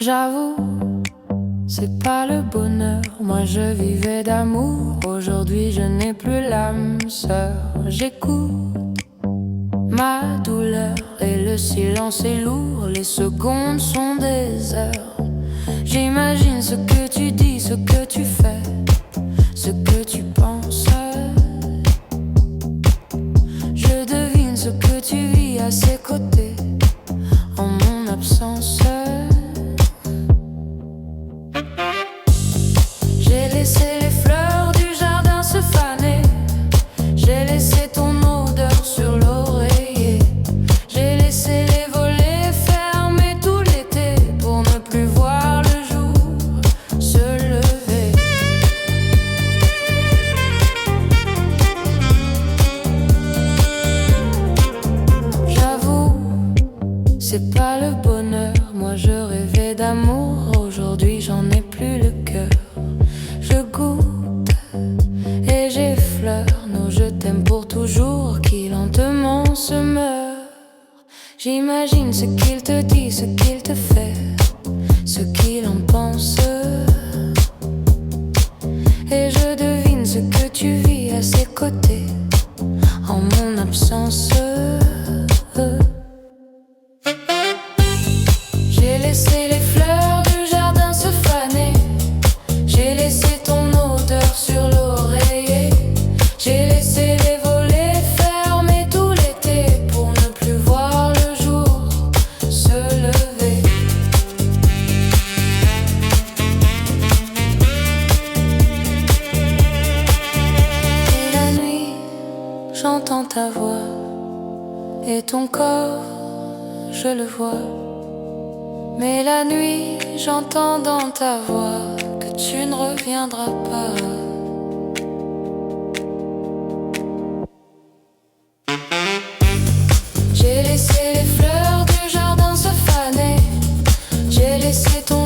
J'avoue, c'est pas le bonheur. Moi je vivais d'amour. Aujourd'hui je n'ai plus l'âme sœur. J'écoute ma douleur et le silence est lourd. Les secondes sont des heures. J'imagine ce que tu dis, ce que tu fais, ce que tu penses. Je devine ce que tu vis à ses côtés en mon absence. J'ai laissé les fleurs du jardin se faner. J'ai laissé ton odeur sur l'oreiller. J'ai laissé les volets fermés tout l'été pour ne plus voir le jour se lever. J'avoue, c'est pas le bonheur. Moi je rêvais d'amour. Aujourd'hui j'en ai plus le cœur. Je goûte et j'effleure nos je t'aime pour toujours qui lentement se meurt. J'imagine ce qu'il te dit, ce qu'il te fait, ce qu'il en pense. Et je devine ce que tu vis à ses côtés en mon absence. J'ai laissé les fleurs du jardin se faner. J'ai laissé ton odeur sur l'oreiller. J'ai laissé les volets fermés tout l'été pour ne plus voir le jour se lever. Et la nuit, j'entends ta voix et ton corps, je le vois. Mais la nuit, j'entends dans ta voix que tu ne reviendras pas. J'ai laissé les fleurs du jardin se faner. J'ai laissé ton